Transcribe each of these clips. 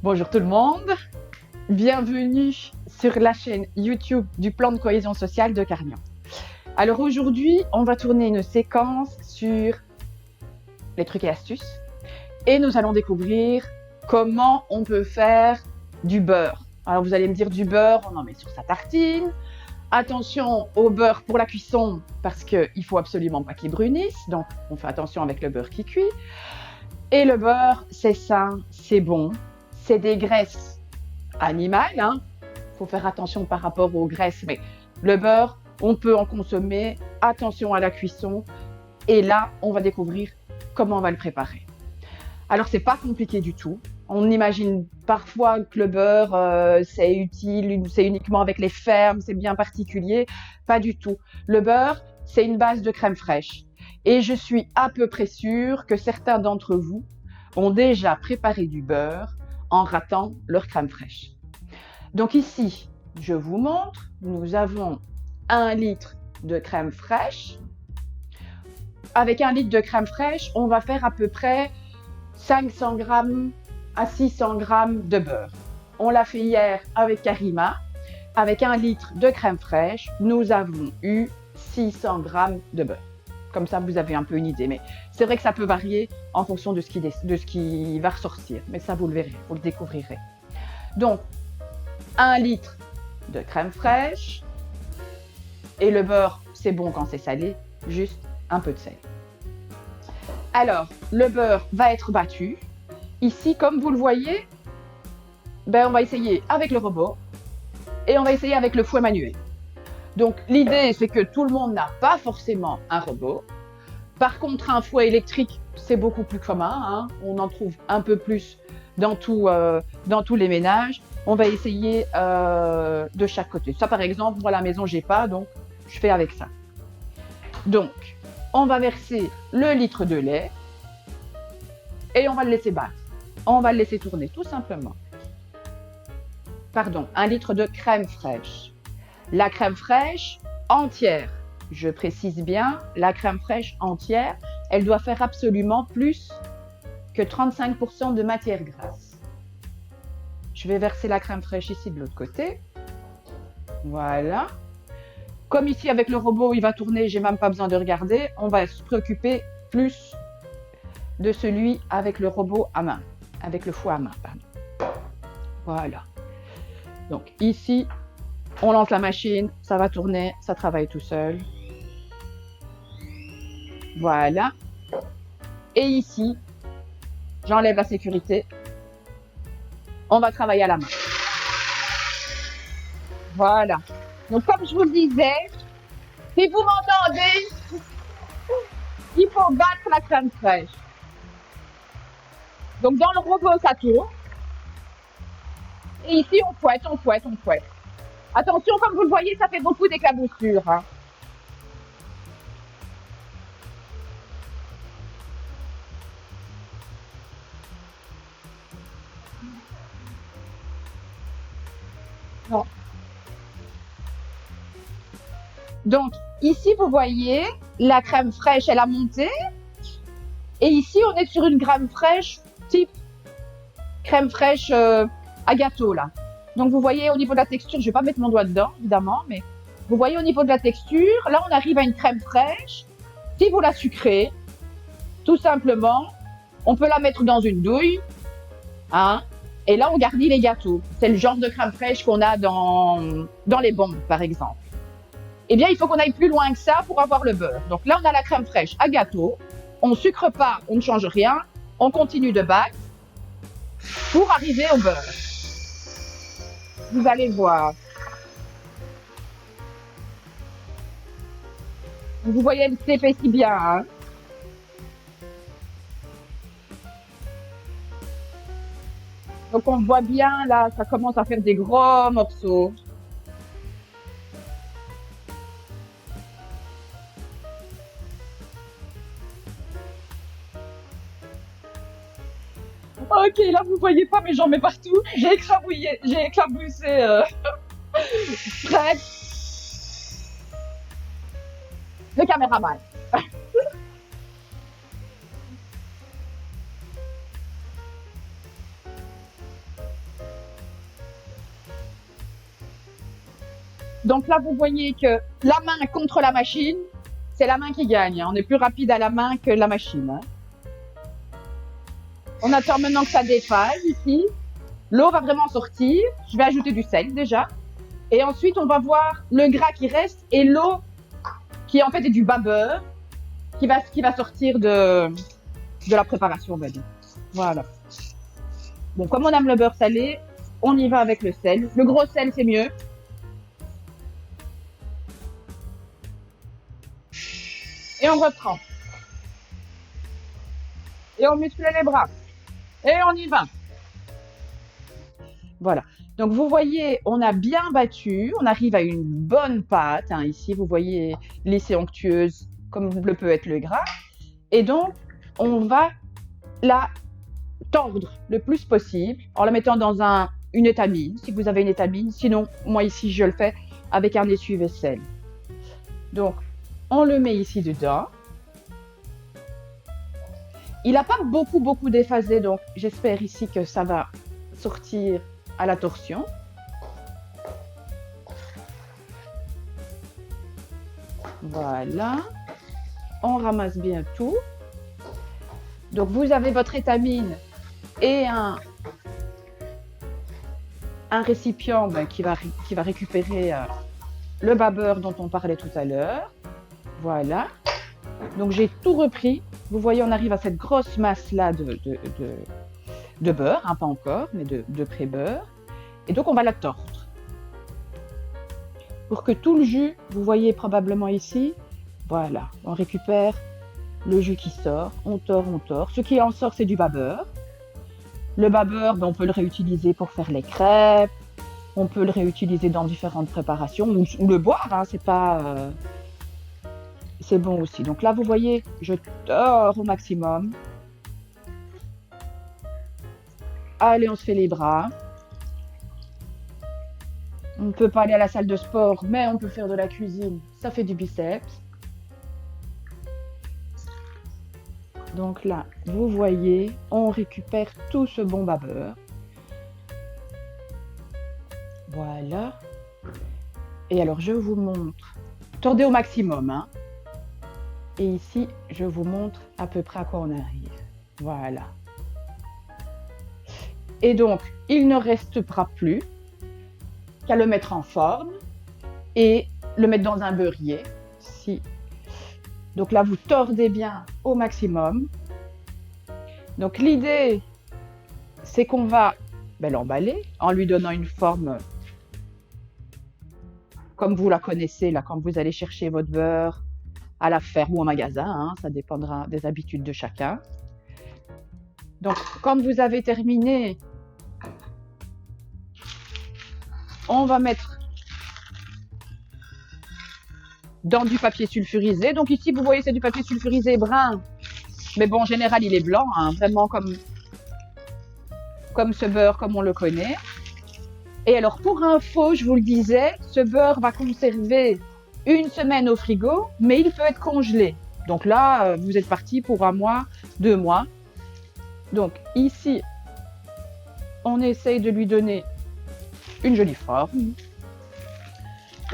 Bonjour tout le monde, bienvenue sur la chaîne YouTube du plan de cohésion sociale de Carnion. Alors aujourd'hui, on va tourner une séquence sur les trucs et astuces et nous allons découvrir comment on peut faire du beurre. Alors vous allez me dire du beurre, on en met sur sa tartine. Attention au beurre pour la cuisson parce qu'il faut absolument pas qu'il brunisse, donc on fait attention avec le beurre qui cuit. Et le beurre, c'est sain, c'est bon, c'est des graisses animales, hein. Faut faire attention par rapport aux graisses, mais le beurre, on peut en consommer. Attention à la cuisson. Et là, on va découvrir comment on va le préparer. Alors, c'est pas compliqué du tout. On imagine parfois que le beurre, c'est utile, c'est uniquement avec les fermes, c'est bien particulier. Pas du tout. Le beurre, c'est une base de crème fraîche. Et je suis à peu près sûre que certains d'entre vous ont déjà préparé du beurre en ratant leur crème fraîche. Donc ici, je vous montre, nous avons 1 litre de crème fraîche. Avec 1 litre de crème fraîche, on va faire à peu près 500 g à 600 g de beurre. On l'a fait hier avec Karima. Avec 1 litre de crème fraîche, nous avons eu 600 g de beurre. Comme ça, vous avez un peu une idée. Mais c'est vrai que ça peut varier en fonction de ce qui va ressortir. Mais ça, vous le verrez, vous le découvrirez. Donc, 1 litre de crème fraîche. Et le beurre, c'est bon quand c'est salé, juste un peu de sel. Alors, le beurre va être battu. Ici, comme vous le voyez, on va essayer avec le robot et on va essayer avec le fouet manuel. Donc, l'idée, c'est que tout le monde n'a pas forcément un robot. Par contre, un fouet électrique, c'est beaucoup plus commun, hein. On en trouve un peu plus dans tous les ménages. On va essayer de chaque côté. Ça, par exemple, moi, à la maison, j'ai pas, donc je fais avec ça. Donc, on va verser le litre de lait et on va le laisser battre. On va le laisser tourner, tout simplement. Pardon, 1 litre de crème fraîche. La crème fraîche entière. Je précise bien, la crème fraîche entière, elle doit faire absolument plus que 35% de matière grasse. Je vais verser la crème fraîche ici de l'autre côté. Voilà. Comme ici avec le robot, il va tourner, j'ai même pas besoin de regarder. On va se préoccuper plus de celui avec le robot à main, avec le fouet à main, pardon. Voilà. Donc ici, on lance la machine, ça va tourner, ça travaille tout seul. Voilà. Et ici, j'enlève la sécurité. On va travailler à la main. Voilà. Donc comme je vous le disais, si vous m'entendez, il faut battre la crème fraîche. Donc dans le robot, ça tourne. Et ici, on fouette, on fouette, on fouette. Attention, comme vous le voyez, ça fait beaucoup d'éclaboussures, hein. Bon. Donc ici, vous voyez, la crème fraîche, elle a monté. Et ici, on est sur une crème fraîche type crème fraîche à gâteau, là. Donc, vous voyez au niveau de la texture, je vais pas mettre mon doigt dedans, évidemment, mais vous voyez au niveau de la texture, là, on arrive à une crème fraîche. Si vous la sucrez, tout simplement, on peut la mettre dans une douille, hein, et là, on garnit les gâteaux. C'est le genre de crème fraîche qu'on a dans les bombes, par exemple. Eh bien, il faut qu'on aille plus loin que ça pour avoir le beurre. Donc là, on a la crème fraîche à gâteau. On ne sucre pas, on ne change rien. On continue de battre pour arriver au beurre. Vous allez voir. Vous voyez, elle s'épaissit bien, hein. Donc on voit bien, là, ça commence à faire des gros morceaux. Ok, là vous voyez pas, mais j'en mets partout. J'ai éclaboussé Fred, le caméraman. Donc là, vous voyez que la main contre la machine, c'est la main qui gagne. On est plus rapide à la main que la machine. On attend maintenant que ça déphase ici. L'eau va vraiment sortir. Je vais ajouter du sel déjà. Et ensuite, on va voir le gras qui reste et l'eau qui en fait est du bas beurre qui va sortir de la préparation, on va dire. Voilà. Bon, comme on aime le beurre salé, on y va avec le sel. Le gros sel, c'est mieux. Et on reprend. Et on muscle les bras. Et on y va. Voilà. Donc, vous voyez, on a bien battu. On arrive à une bonne pâte. Hein. Ici, vous voyez laissée onctueuse, comme le peut être le gras. Et donc, on va la tordre le plus possible en la mettant dans une étamine, si vous avez une étamine. Sinon, moi ici, je le fais avec un essuie-vaisselle. Donc, on le met ici dedans. Il n'a pas beaucoup déphasé, donc j'espère ici que ça va sortir à la torsion. Voilà. On ramasse bien tout. Donc, vous avez votre étamine et un récipient qui va récupérer le bas beurre dont on parlait tout à l'heure. Voilà. Donc, j'ai tout repris. Vous voyez, on arrive à cette grosse masse-là de beurre, hein, pas encore, mais de pré-beurre. Et donc, on va la tordre. Pour que tout le jus, vous voyez probablement ici, voilà, on récupère le jus qui sort, on tord. Ce qui en sort, c'est du bas beurre. Le bas beurre, on peut le réutiliser pour faire les crêpes, on peut le réutiliser dans différentes préparations, ou le boire, hein, c'est pas... c'est bon aussi. Donc là, vous voyez, je tords au maximum. Allez, on se fait les bras. On ne peut pas aller à la salle de sport, mais on peut faire de la cuisine. Ça fait du biceps. Donc là, vous voyez, on récupère tout ce bon bas beurre. Voilà. Et alors, je vous montre. Tordez au maximum, hein. Et ici, je vous montre à peu près à quoi on arrive. Voilà. Et donc, il ne restera plus qu'à le mettre en forme et le mettre dans un beurrier. Si. Donc là, vous tordez bien au maximum. Donc l'idée, c'est qu'on va l'emballer en lui donnant une forme comme vous la connaissez, là, quand vous allez chercher votre beurre à la ferme ou au magasin, hein, ça dépendra des habitudes de chacun. Donc, quand vous avez terminé, on va mettre dans du papier sulfurisé. Donc ici, vous voyez, c'est du papier sulfurisé brun. Mais bon, en général, il est blanc, hein, vraiment comme ce beurre, comme on le connaît. Et alors, pour info, je vous le disais, ce beurre va conserver 1 semaine au frigo, mais il peut être congelé. Donc là, vous êtes parti pour 1 mois, 2 mois. Donc ici, on essaye de lui donner une jolie forme.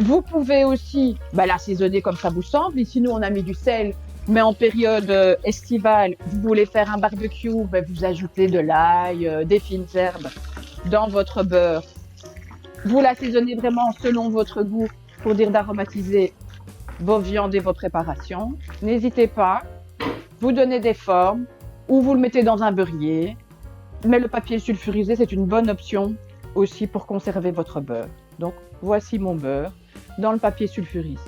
Vous pouvez aussi l'assaisonner comme ça vous semble. Ici, nous, on a mis du sel, mais en période estivale, vous voulez faire un barbecue, vous ajoutez de l'ail, des fines herbes dans votre beurre. Vous l'assaisonnez vraiment selon votre goût pour dire d'aromatiser vos viandes et vos préparations. N'hésitez pas, vous donnez des formes ou vous le mettez dans un beurrier. Mais le papier sulfurisé, c'est une bonne option aussi pour conserver votre beurre. Donc, voici mon beurre dans le papier sulfurisé.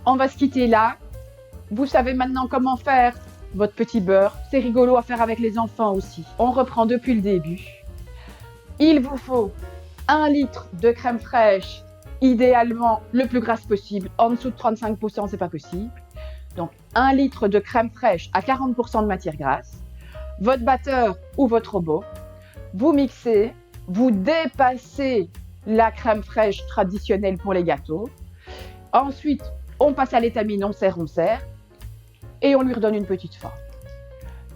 On va se quitter là. Vous savez maintenant comment faire votre petit beurre. C'est rigolo à faire avec les enfants aussi. On reprend depuis le début. Il vous faut 1 litre de crème fraîche, idéalement le plus grasse possible. En dessous de 35%, c'est pas possible. Donc, 1 litre de crème fraîche à 40% de matière grasse. Votre batteur ou votre robot. Vous mixez, vous dépassez la crème fraîche traditionnelle pour les gâteaux. Ensuite, on passe à l'étamine, on serre et on lui redonne une petite forme.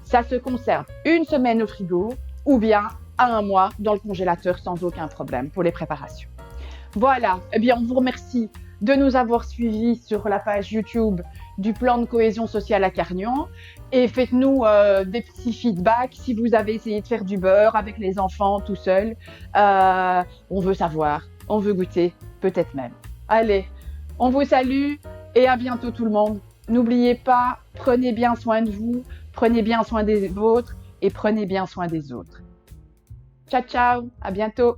Ça se conserve 1 semaine au frigo ou bien à 1 mois dans le congélateur sans aucun problème pour les préparations. Voilà, eh bien on vous remercie de nous avoir suivis sur la page YouTube du plan de cohésion sociale à Carnion et faites-nous des petits feedbacks si vous avez essayé de faire du beurre avec les enfants tout seul. On veut savoir, on veut goûter, peut-être même. Allez, on vous salue et à bientôt tout le monde. N'oubliez pas, prenez bien soin de vous, prenez bien soin des vôtres et prenez bien soin des autres. Ciao, ciao, à bientôt.